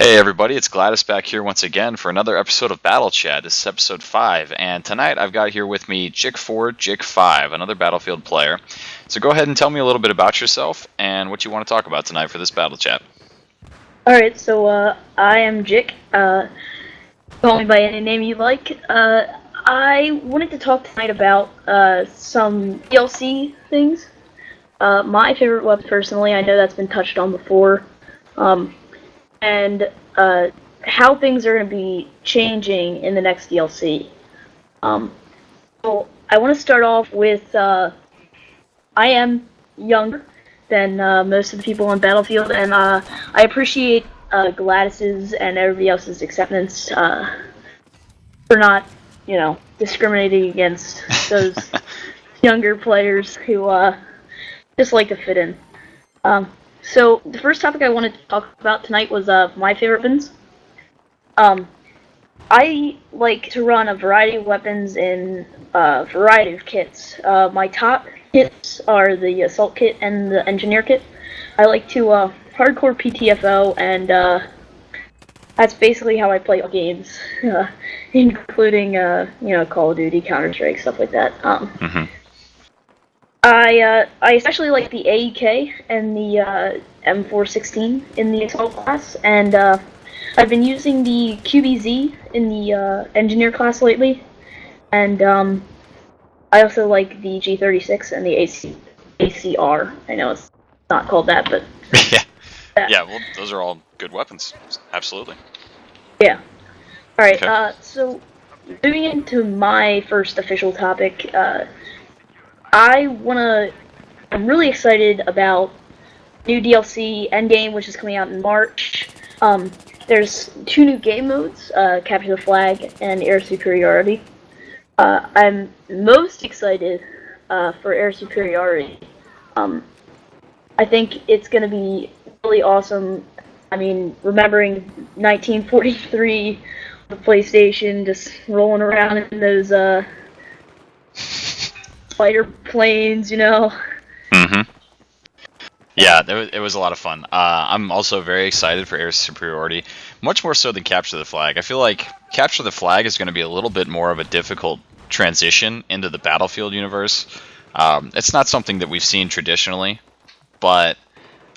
Hey everybody, it's Gladys back here once again for another episode of Battlechat. This is episode 5, and tonight I've got here with me JIC4JIC5, another Battlefield player. So go ahead and tell me a little bit about yourself and what you want to talk about tonight for this Battlechat. Alright, so I am Jic. Call me by any name you like. I wanted to talk tonight about some DLC things. My favorite weapon, personally, I know that's been touched on before. And how things are going to be changing in the next DLC. So I want to start off with, I am younger than most of the people on Battlefield, and I appreciate Gladys's and everybody else's acceptance for not, discriminating against those younger players who just like to fit in. So the first topic I wanted to talk about tonight was my favorite weapons. I like to run a variety of weapons in a variety of kits. My top kits are the assault kit and the engineer kit. I like to hardcore PTFO, and that's basically how I play games, including Call of Duty, Counter-Strike, stuff like that. I especially like the AEK and the M416 in the assault class, and I've been using the QBZ in the engineer class lately, and I also like the G36 and the ACR. I know it's not called that, but yeah, well, those are all good weapons, absolutely. Yeah. All right. Okay. So moving into my first official topic. I'm really excited about new DLC Endgame, which is coming out in March. There's 2 new game modes, Capture the Flag and Air Superiority. I'm most excited for Air Superiority. I think it's going to be really awesome. I mean, remembering 1943, the PlayStation, just rolling around in those fighter planes, Mm-hmm. Yeah, it was a lot of fun. I'm also very excited for Air Superiority, much more so than Capture the Flag. I feel like Capture the Flag is going to be a little bit more of a difficult transition into the Battlefield universe. It's not something that we've seen traditionally, but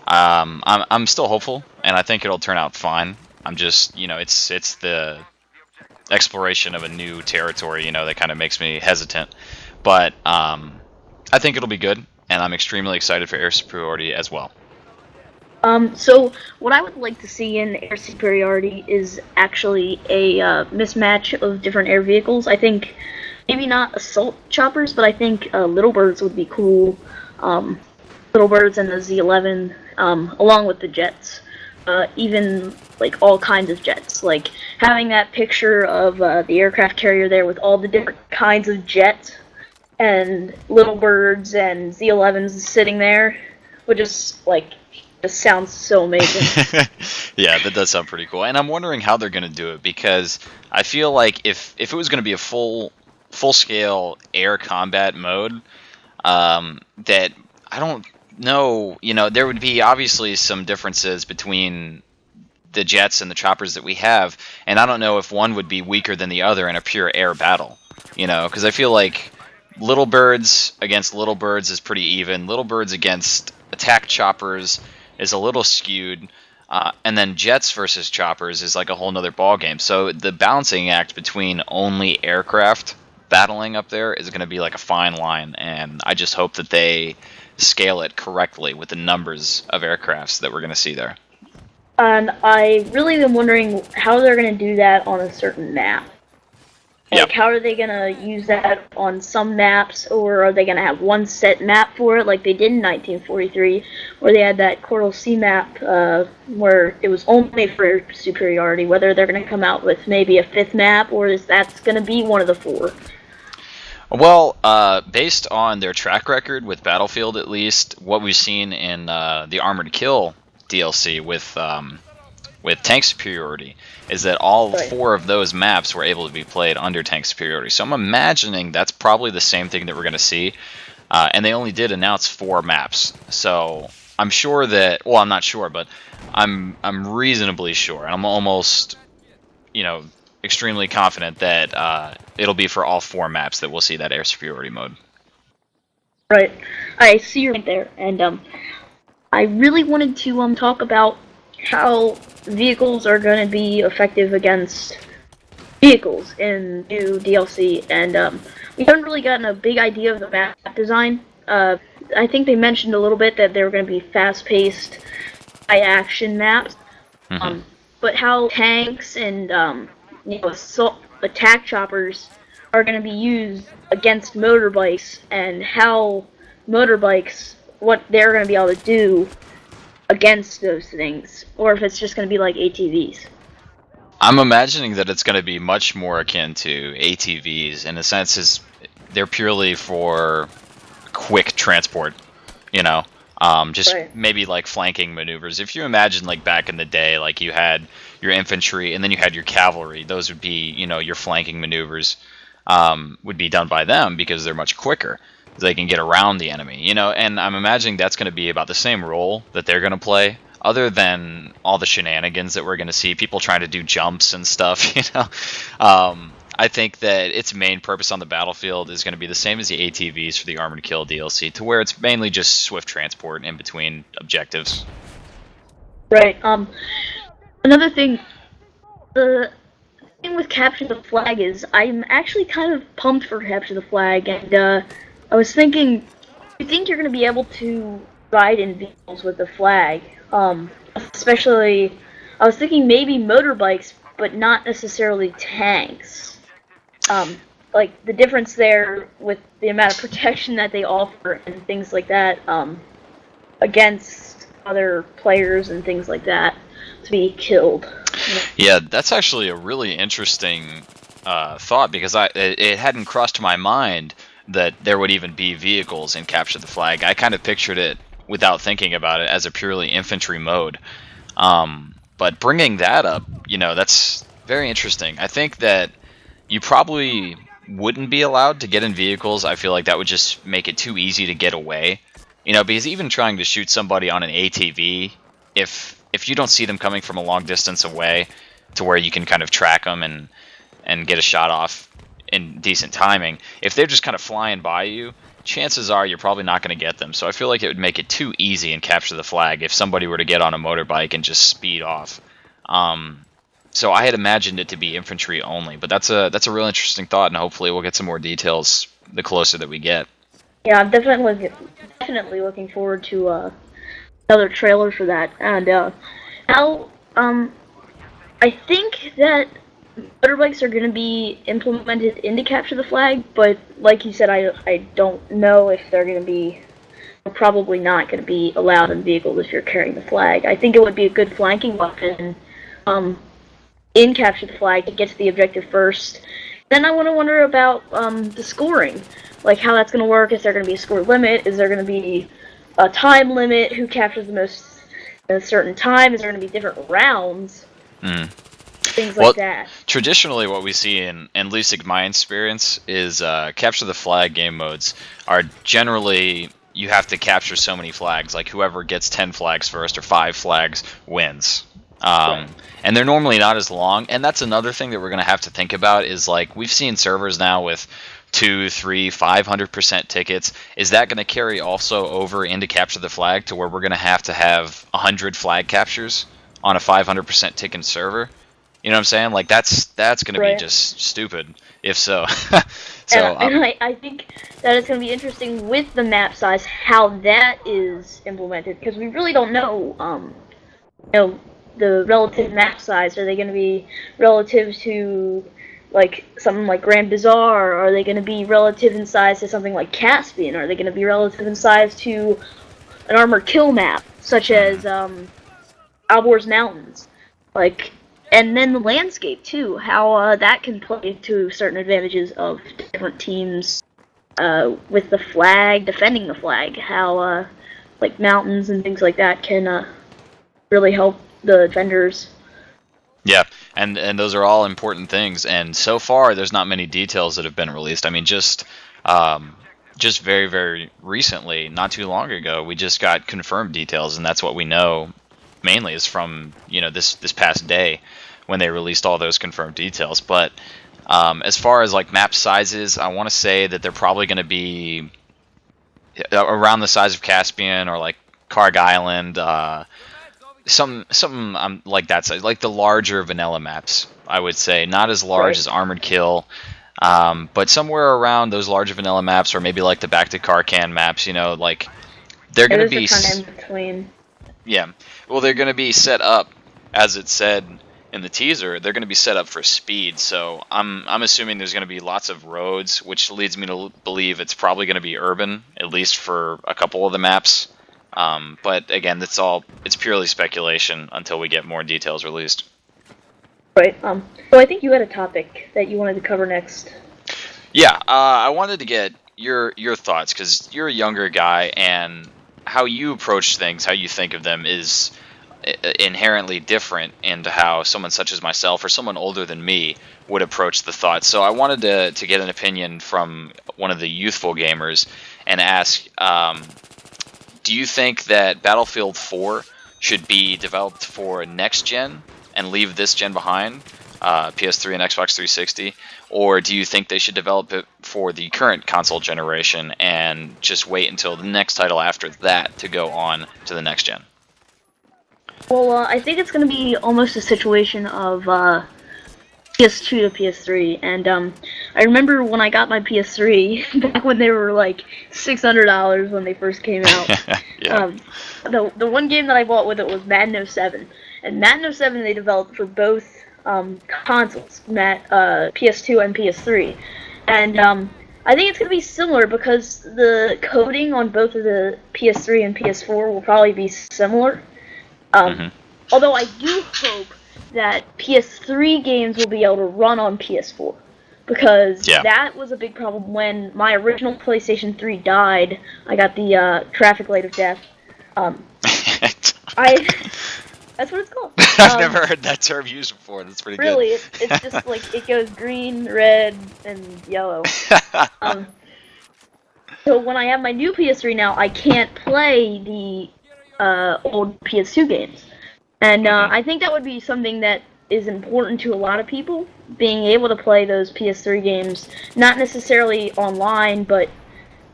I'm still hopeful, and I think it'll turn out fine. I'm just, it's the exploration of a new territory, that kind of makes me hesitant. But I think it'll be good, and I'm extremely excited for Air Superiority as well. So what I would like to see in Air Superiority is actually a mismatch of different air vehicles. I think maybe not assault choppers, but I think Little Birds would be cool. Little Birds and the Z11, along with the jets. Even like all kinds of jets. Like having that picture of the aircraft carrier there with all the different kinds of jets and Little Birds and Z11s sitting there would just sounds so amazing. Yeah, that does sound pretty cool, and I'm wondering how they're going to do it, because I feel like if it was going to be a full scale air combat mode, that I don't know, there would be obviously some differences between the jets and the choppers that we have, and I don't know if one would be weaker than the other in a pure air battle, because I feel like Little Birds against Little Birds is pretty even. Little Birds against attack choppers is a little skewed. And then jets versus choppers is like a whole nother ballgame. So the balancing act between only aircraft battling up there is going to be like a fine line. And I just hope that they scale it correctly with the numbers of aircrafts that we're going to see there. And I really am wondering how they're going to do that on a certain map. Like, how are they going to use that on some maps, or are they going to have one set map for it, like they did in 1943, where they had that Coral Sea map where it was only for superiority, whether they're going to come out with maybe a 5th map, or is that's going to be one of the 4? Well, based on their track record with Battlefield, at least, what we've seen in the Armored Kill DLC with tank superiority, is that all 4 of those maps were able to be played under tank superiority. So I'm imagining that's probably the same thing that we're going to see. And they only did announce 4 maps. So I'm sure that, well, I'm not sure, but I'm reasonably sure, and I'm almost, extremely confident that it'll be for all 4 maps that we'll see that air superiority mode. Right. I see your point there, and I really wanted to talk about how vehicles are going to be effective against vehicles in new DLC, and we haven't really gotten a big idea of the map design. I think they mentioned a little bit that they were going to be fast-paced, high-action maps, but how tanks and assault attack choppers are going to be used against motorbikes, and how motorbikes, what they're going to be able to do against those things, or if it's just going to be like ATVs. I'm imagining that it's going to be much more akin to ATVs in a sense, is they're purely for quick transport, just Right. maybe like flanking maneuvers. If you imagine like back in the day, like you had your infantry and then you had your cavalry, those would be, your flanking maneuvers would be done by them because they're much quicker. They can get around the enemy, and I'm imagining that's going to be about the same role that they're going to play, other than all the shenanigans that we're going to see, people trying to do jumps and stuff, I think that its main purpose on the battlefield is going to be the same as the ATVs for the Armored Kill DLC, to where it's mainly just swift transport in between objectives. Right. Another thing, the thing with Capture the Flag is I'm actually kind of pumped for Capture the Flag, and I was thinking, do you think you're going to be able to ride in vehicles with the flag? Especially, I was thinking maybe motorbikes, but not necessarily tanks. Like the difference there with the amount of protection that they offer and things like that, against other players and things like that, to be killed. Yeah, that's actually a really interesting thought, because it hadn't crossed my mind that there would even be vehicles in Capture the Flag. I kind of pictured it, without thinking about it, as a purely infantry mode. But bringing that up, that's very interesting. I think that you probably wouldn't be allowed to get in vehicles. I feel like that would just make it too easy to get away. Because even trying to shoot somebody on an ATV, if you don't see them coming from a long distance away, to where you can kind of track them and get a shot off in decent timing, if they're just kind of flying by you, chances are you're probably not going to get them. So I feel like it would make it too easy in Capture the Flag if somebody were to get on a motorbike and just speed off. So I had imagined it to be infantry only, but that's a real interesting thought, and hopefully we'll get some more details the closer that we get. Yeah, I'm definitely looking forward to another trailer for that. And how I think that motorbikes are going to be implemented into Capture the Flag, but like you said, I don't know if they're going to be. They're probably not going to be allowed in vehicles if you're carrying the flag. I think it would be a good flanking weapon in Capture the Flag to get to the objective first. Then I want to wonder about the scoring, like how that's going to work. Is there going to be a score limit? Is there going to be a time limit? Who captures the most in a certain time? Is there going to be different rounds? Things like that. Traditionally, what we see in at least my experience, is Capture the Flag game modes are generally, you have to capture so many flags. Like whoever gets 10 flags first or 5 flags wins. Right. And they're normally not as long. And that's another thing that we're going to have to think about, is like we've seen servers now with 200, 300, 500% tickets. Is that going to carry also over into Capture the Flag, to where we're going to have 100 flag captures on a 500% ticket server? You know what I'm saying? Like that's going to be just stupid if so. And I think that it's going to be interesting with the map size how that is implemented, because we really don't know the relative map size. Are they going to be relative to like something like Grand Bazaar? Are they going to be relative in size to something like Caspian? Are they going to be relative in size to an Armored Kill map such as Albor's Mountains? And then the landscape too, how that can play to certain advantages of different teams with the flag, defending the flag. How like mountains and things like that can really help the defenders. Yeah, and those are all important things. And so far, there's not many details that have been released. I mean, just just very, very recently, not too long ago, we just got confirmed details, and that's what we know mainly is from this past day when they released all those confirmed details. But as far as like map sizes, I want to say that they're probably going to be around the size of Caspian or like Karg Island, something like that size, like the larger vanilla maps. I would say not as large as Armored Kill, but somewhere around those larger vanilla maps, or maybe like the Back to Karkan maps. Like they're going to be kind of in between. Yeah, well, they're going to be set up, as it said in the teaser. They're going to be set up for speed. So I'm assuming there's going to be lots of roads, which leads me to believe it's probably going to be urban, at least for a couple of the maps. But again, it's purely speculation until we get more details released. Right. So I think you had a topic that you wanted to cover next. Yeah, I wanted to get your thoughts, because you're a younger guy, and how you approach things, how you think of them, is inherently different into how someone such as myself or someone older than me would approach the thoughts. So I wanted to get an opinion from one of the youthful gamers and ask, do you think that Battlefield 4 should be developed for next gen and leave this gen behind, PS3 and Xbox 360, or do you think they should develop it for the current console generation and just wait until the next title after that to go on to the next gen? Well, I think it's going to be almost a situation of PS2 to PS3, and I remember when I got my PS3, back when they were like $600 when they first came out. Yeah. The one game that I bought with it was Madden 07, and Madden 07 they developed for both consoles, PS2 and PS3, and I think it's going to be similar because the coding on both of the PS3 and PS4 will probably be similar. Although I do hope that PS3 games will be able to run on PS4, because that was a big problem when my original PlayStation 3 died. I got the traffic light of death. That's what it's called. I've never heard that term used before. That's pretty really, good. It's just like it goes green, red, and yellow. So when I have my new PS3 now, I can't play the old PS2 games. And I think that would be something that is important to a lot of people, being able to play those PS3 games, not necessarily online, but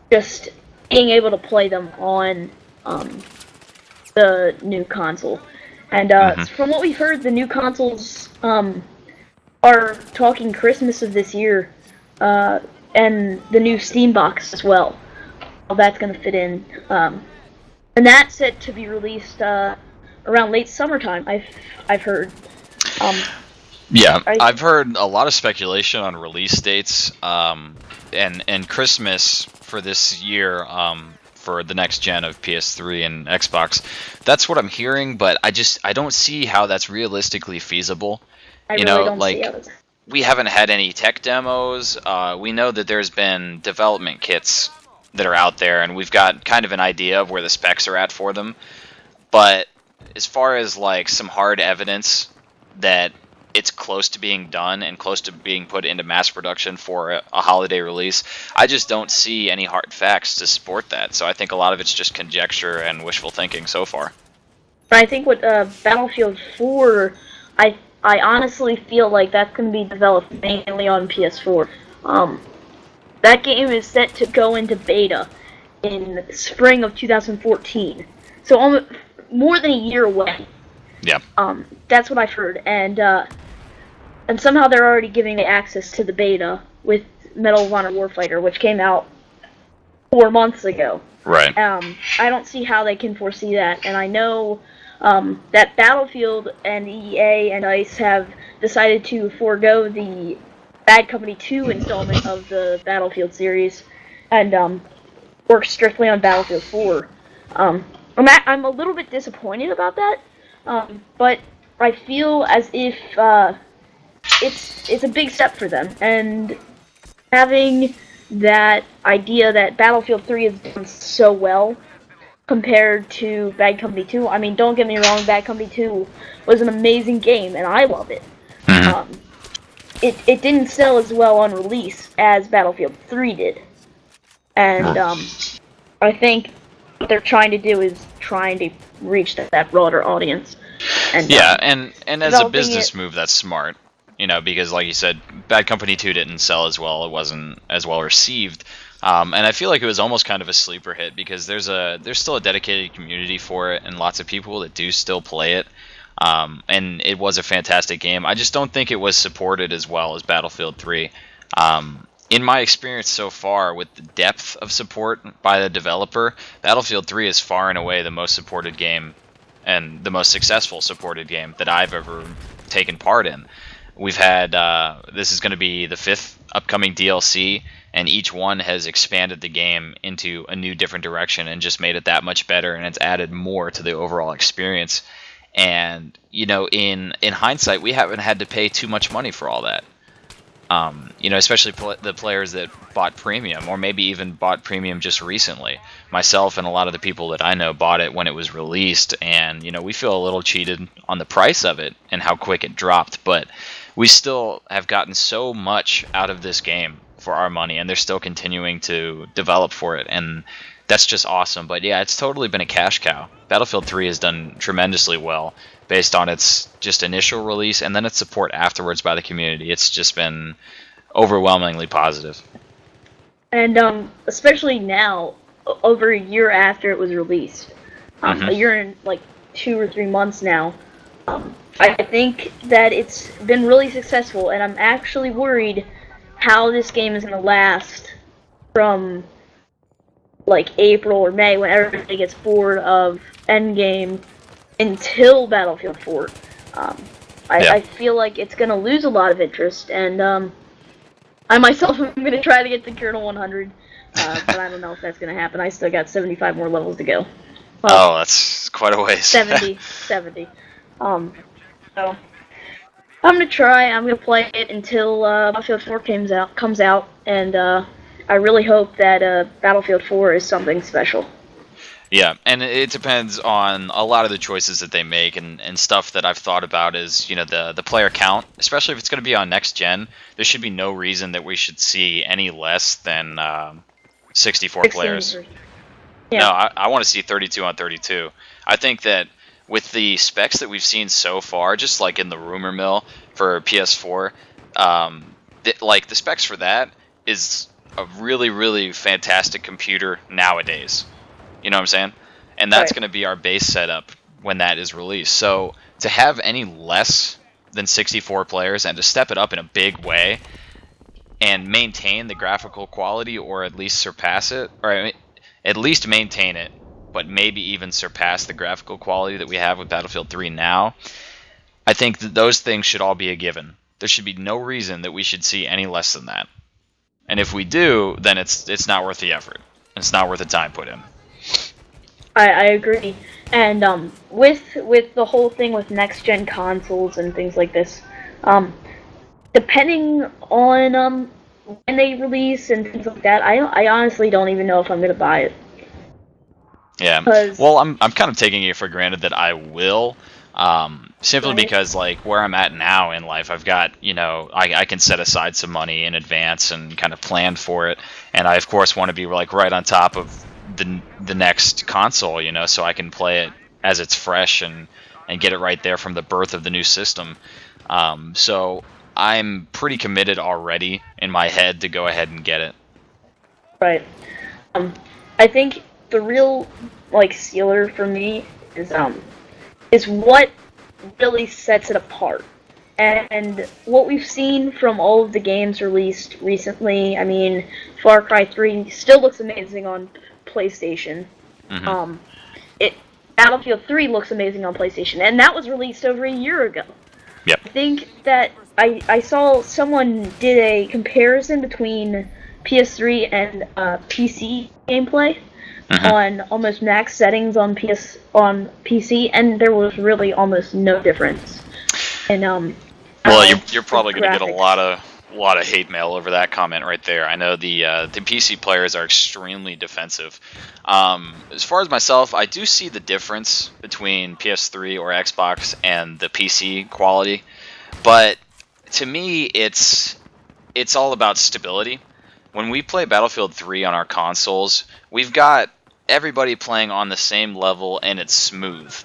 just being able to play them on the new console. And from what we've heard, the new consoles are talking Christmas of this year, and the new Steam box as well. How that's going to fit in. And that's set to be released around late summertime, I've heard. I've heard a lot of speculation on release dates, and Christmas for this year, for the next gen of PS3 and Xbox. That's what I'm hearing, but I don't see how that's realistically feasible. We haven't had any tech demos. We know that there's been development kits that are out there, and we've got kind of an idea of where the specs are at for them. But as far as like some hard evidence that it's close to being done and close to being put into mass production for a holiday release, I just don't see any hard facts to support that. So I think a lot of it's just conjecture and wishful thinking so far. I think with Battlefield 4, I honestly feel like that's going to be developed mainly on PS4. That game is set to go into beta in spring of 2014, so almost more than a year away. Yeah. That's what I've heard, and somehow they're already giving the access to the beta with Medal of Honor Warfighter, which came out 4 months ago. Right. I don't see how they can foresee that, and I know that Battlefield and EA and DICE have decided to forego the Bad Company 2 installment of the Battlefield series and work strictly on Battlefield 4. I'm a little bit disappointed about that, but I feel as if it's a big step for them, and having that idea that Battlefield 3 has done so well compared to Bad Company 2. I mean, don't get me wrong, Bad Company 2 was an amazing game, and I love it. It didn't sell as well on release as Battlefield 3 did. and I think what they're trying to do is trying to reach that broader audience. And yeah, and as a business it, move, that's smart. You know, because like you said, Bad Company 2 didn't sell as well. It wasn't as well received. And I feel like it was almost kind of a sleeper hit because there's still a dedicated community for it and lots of people that do still play it. And it was a fantastic game. I just don't think it was supported as well as Battlefield 3. In my experience so far with the depth of support by the developer, Battlefield 3 is far and away the most supported game and the most successful supported game that I've ever taken part in. We've had, this is going to be the 5th upcoming DLC, and each one has expanded the game into a new different direction and just made it that much better, and it's added more to the overall experience. And, you know, in hindsight, we haven't had to pay too much money for all that. You know, especially the players that bought premium, or maybe even bought premium just recently. Myself and a lot of the people that I know bought it when it was released, and, you know, we feel a little cheated on the price of it and how quick it dropped, but we still have gotten so much out of this game for our money, and they're still continuing to develop for it, and that's just awesome. But yeah, it's totally been a cash cow. Battlefield 3 has done tremendously well based on its just initial release and then its support afterwards by the community. It's just been overwhelmingly positive. And especially now, over a year after it was released, a year and like 2 or 3 months now, I think that it's been really successful, and I'm actually worried how this game is going to last from like April or May, when everybody gets bored of Endgame, until Battlefield 4. I feel like it's going to lose a lot of interest, and I myself am going to try to get to Colonel 100, but I don't know if that's going to happen. I still got 75 more levels to go. Well, that's quite a ways. 70. So I'm going to try. I'm going to play it until Battlefield 4 comes out, and I really hope that Battlefield 4 is something special. Yeah, and it depends on a lot of the choices that they make, and stuff that I've thought about is, you know, the player count, especially if it's going to be on next gen. There should be no reason that we should see any less than 64 players. Yeah. No, I want to see 32 on 32. I think that with the specs that we've seen so far, just like in the rumor mill for PS4, like the specs for that is a really, really fantastic computer nowadays. You know what I'm saying? And that's going to be our base setup when that is released. So to have any less than 64 players and to step it up in a big way and maintain the graphical quality, or at least surpass it, or at least maintain it, but maybe even surpass the graphical quality that we have with Battlefield 3 now, I think that those things should all be a given. There should be no reason that we should see any less than that. And if we do, then it's not worth the effort. It's not worth the time put in. I agree. And with the whole thing with next-gen consoles and things like this, depending on when they release and things like that, I honestly don't even know if I'm going to buy it. Yeah. Well, I'm kind of taking it for granted that I will, simply because, like, where I'm at now in life, I've got, you know, I can set aside some money in advance and kind of plan for it, and I, of course, want to be, like, right on top of the next console, you know, so I can play it as it's fresh and get it right there from the birth of the new system. So I'm pretty committed already in my head to go ahead and get it. Right. I think the real, like, sealer for me is what really sets it apart. And what we've seen from all of the games released recently, I mean, Far Cry 3 still looks amazing on PlayStation. Battlefield 3 looks amazing on PlayStation, and that was released over a year ago. Yep. I think that I saw someone did a comparison between PS3 and PC gameplay on almost max settings on PC, and there was really almost no difference. And well, you're probably going to get a lot of hate mail over that comment right there. I know the PC players are extremely defensive. As far as myself, I do see the difference between PS3 or Xbox and the PC quality, but to me, it's all about stability. when we play Battlefield 3 on our consoles, we've got everybody playing on the same level and it's smooth.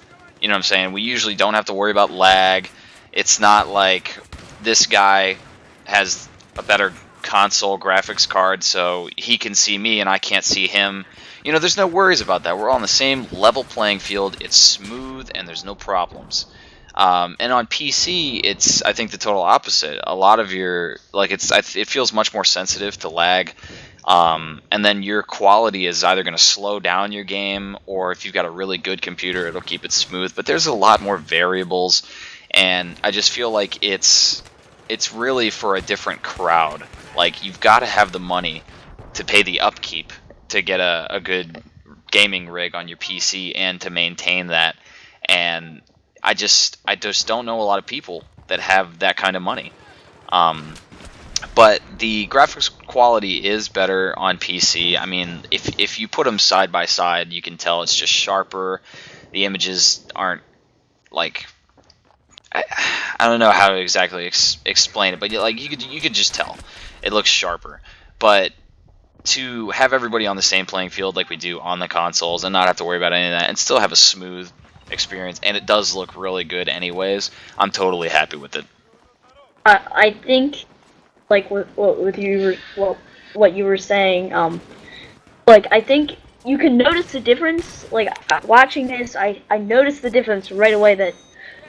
You know what I'm saying? We usually don't have to worry about lag. It's not like this guy has a better console graphics card so he can see me and I can't see him. You know, there's no worries about that. We're all on the same level playing field. It's smooth and there's no problems. And on PC, it's, I think, the total opposite. A lot of your, like, it feels much more sensitive to lag. And then your quality is either going to slow down your game, or if you've got a really good computer, it'll keep it smooth. But there's a lot more variables, and I just feel like it's really for a different crowd. Like, you've got to have the money to pay the upkeep to get a good gaming rig on your PC and to maintain that. And I just don't know a lot of people that have that kind of money. But the graphics quality is better on PC. I mean, if you put them side by side, you can tell it's just sharper. The images aren't like, I don't know how to exactly explain it, but like you could just tell it looks sharper. But to have everybody on the same playing field like we do on the consoles and not have to worry about any of that and still have a smooth experience, and it does look really good anyways, I'm totally happy with it. I think, like what you were saying, like I think you can notice the difference. Like watching this, I noticed the difference right away that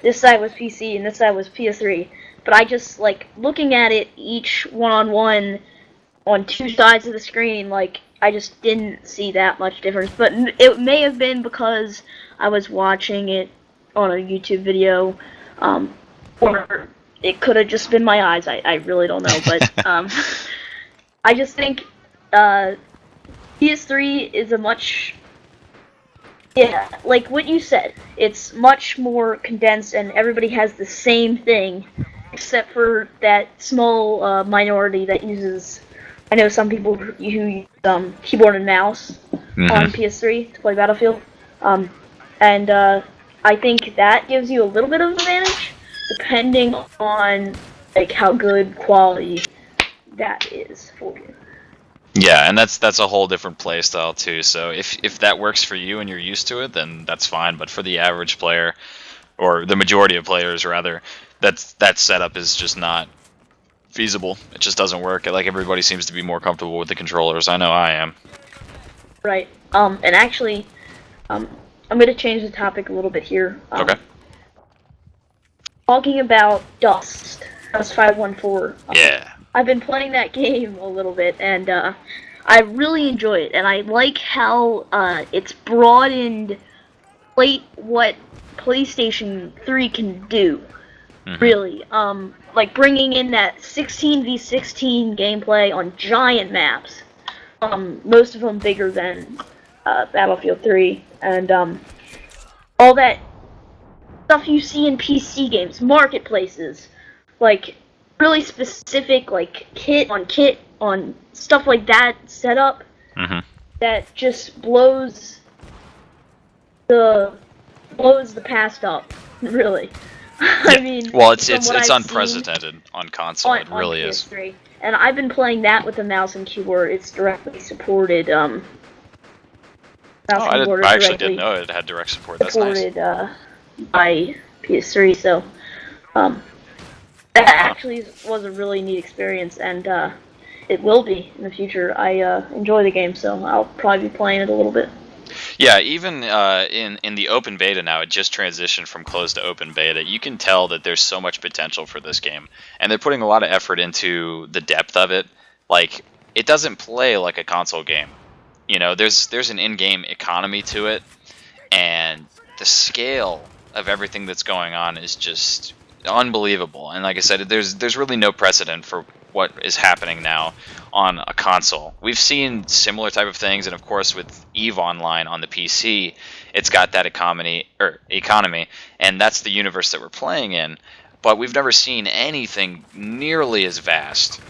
this side was PC and this side was PS3. But I just, like, looking at it each one-on-one on two sides of the screen, like, I just didn't see that much difference. But it may have been because I was watching it on a YouTube video, or it could have just been my eyes. I really don't know. But I just think PS3 is a much... Yeah, like what you said, it's much more condensed and everybody has the same thing, except for that small minority that uses, I know some people who use keyboard and mouse on PS3 to play Battlefield, and I think that gives you a little bit of advantage, depending on like how good quality that is for you. Yeah, and that's a whole different play style too. So if that works for you and you're used to it, then that's fine. But for the average player, or the majority of players rather, that setup is just not feasible. It just doesn't work. Like everybody seems to be more comfortable with the controllers. I know I am. Right. And actually, I'm going to change the topic a little bit here. Okay. Talking about Dust 514. Yeah. I've been playing that game a little bit, and I really enjoy it. And I like how it's broadened what PlayStation 3 can do. Really, like bringing in that 16v16 gameplay on giant maps. Most of them bigger than Battlefield 3, and all that stuff you see in PC games, marketplaces, like really specific, like kit on stuff like that set up that just blows the past up, really. I mean, well, it's unprecedented on console. It really on is. PS3. And I've been playing that with a mouse and keyboard. It's directly supported. I actually didn't know it had direct support. That's nice. Supported by PS3, so that actually was a really neat experience, and it will be in the future. I enjoy the game, so I'll probably be playing it a little bit. Yeah, even in the open beta now, it just transitioned from closed to open beta. You can tell that there's so much potential for this game, and they're putting a lot of effort into the depth of it. Like, it doesn't play like a console game. You know, there's an in-game economy to it, and the scale of everything that's going on is just unbelievable. And like I said, there's really no precedent for what is happening now on a console. We've seen similar type of things, and of course with EVE Online on the PC, it's got that economy, and that's the universe that we're playing in. But we've never seen anything nearly as vast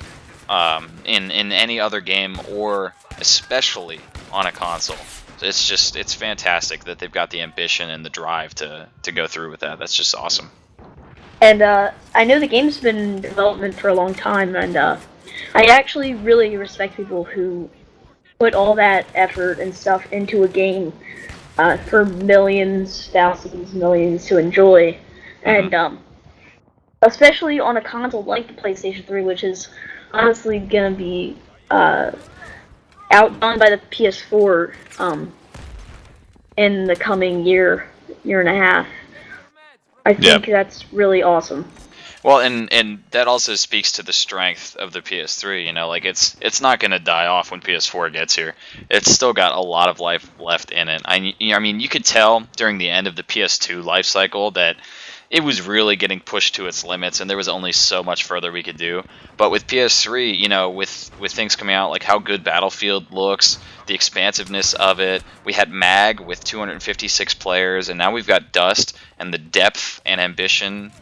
in any other game, or especially on a console. It's fantastic that they've got the ambition and the drive to go through with that. That's just awesome. And I know the game's been in development for a long time, and I actually really respect people who put all that effort and stuff into a game for millions, thousands, millions to enjoy, and especially on a console like the PlayStation 3, which is honestly gonna be outdone by the PS4 in the coming year and a half. I think that's really awesome. Well, and that also speaks to the strength of the PS3. You know, like it's not going to die off when PS4 gets here. It's still got a lot of life left in it. I mean, you could tell during the end of the PS2 life cycle that it was really getting pushed to its limits, and there was only so much further we could do. But with PS3, you know, with things coming out, like how good Battlefield looks, the expansiveness of it, we had MAG with 256 players, and now we've got Dust, and the depth and ambition,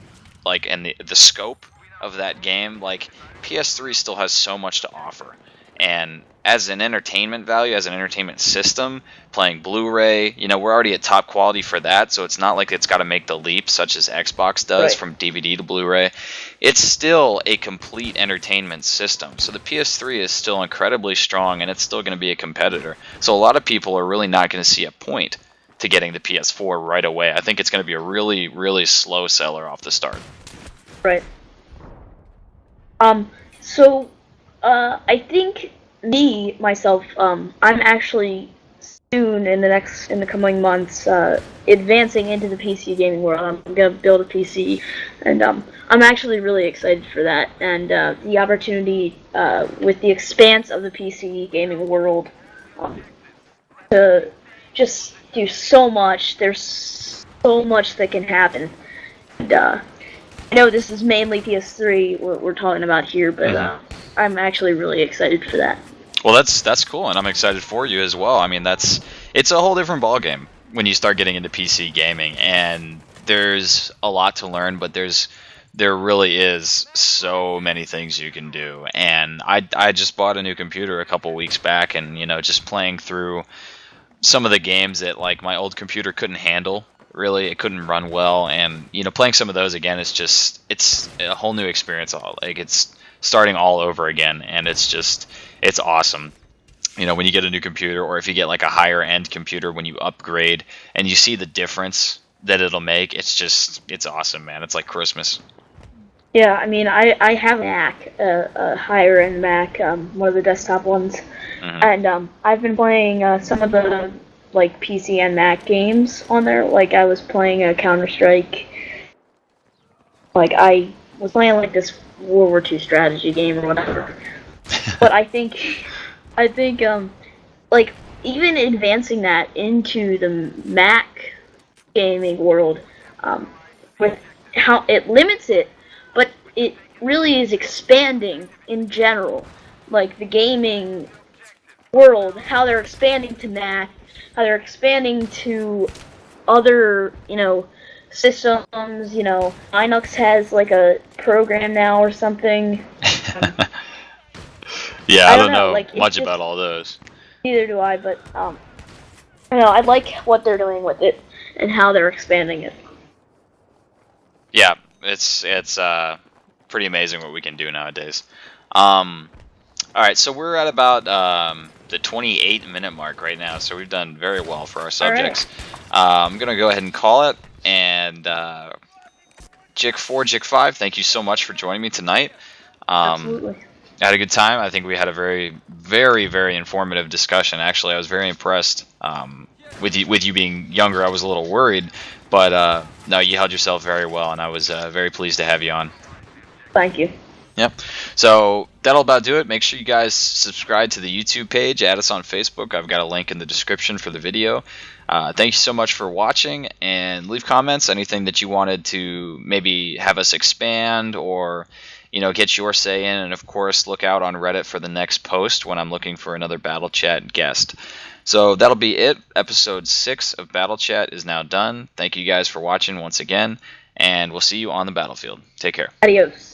like, and the scope of that game. Like, PS3 still has so much to offer. And as an entertainment value, as an entertainment system, playing Blu-ray, you know, we're already at top quality for that, so it's not like it's got to make the leap such as Xbox does from DVD to Blu-ray. It's still a complete entertainment system. So the PS3 is still incredibly strong, and it's still going to be a competitor. So a lot of people are really not going to see a point to getting the PS4 right away. I think it's going to be a really, really slow seller off the start. Right. I think myself, I'm actually soon in the coming months, advancing into the PC gaming world. I'm gonna build a PC, and I'm actually really excited for that. And the opportunity with the expanse of the PC gaming world to just do so much. There's so much that can happen. And I know this is mainly PS3 we're talking about here, but I'm actually really excited for that. Well, that's cool, and I'm excited for you as well. I mean, it's a whole different ballgame when you start getting into PC gaming, and there's a lot to learn, but there really is so many things you can do. And I just bought a new computer a couple weeks back, and you know, just playing through some of the games that like my old computer couldn't handle. Really, it couldn't run well, and you know, playing some of those again is just it's a whole new experience. Like it's starting all over again, and it's awesome. You know, when you get a new computer, or if you get like a higher end computer when you upgrade, and you see the difference that it'll make, it's awesome, man. It's like Christmas. Yeah, I mean, I have a Mac, a higher end Mac, one of the desktop ones, and I've been playing some of the like PC and Mac games on there. Like I was playing a Counter-Strike. Like I was playing like this World War II strategy game or whatever. But I think like even advancing that into the Mac gaming world, with how it limits it, but it really is expanding in general. Like the gaming world, how they're expanding to Mac, how they're expanding to other, you know, systems. You know, Linux has like a program now or something. Yeah, I don't know like, much about all those. Neither do I, but I know I like what they're doing with it and how they're expanding it. Yeah, it's pretty amazing what we can do nowadays. All right, so we're at about the 28-minute mark right now, so we've done very well for our subjects. Right. I'm gonna go ahead and call it. And JIC4JIC5, thank you so much for joining me tonight. Absolutely. I had a good time. I think we had a very, very, very informative discussion. Actually, I was very impressed with you being younger. I was a little worried, but no, you held yourself very well, and I was very pleased to have you on. Thank you. Yep. So that'll about do it. Make sure you guys subscribe to the YouTube page. Add us on Facebook. I've got a link in the description for the video. Thank you so much for watching, and leave comments, anything that you wanted to maybe have us expand or, you know, get your say in. And of course, look out on Reddit for the next post when I'm looking for another Battlechat guest. So that'll be it. Episode 6 of Battlechat is now done. Thank you guys for watching once again, and we'll see you on the battlefield. Take care. Adios.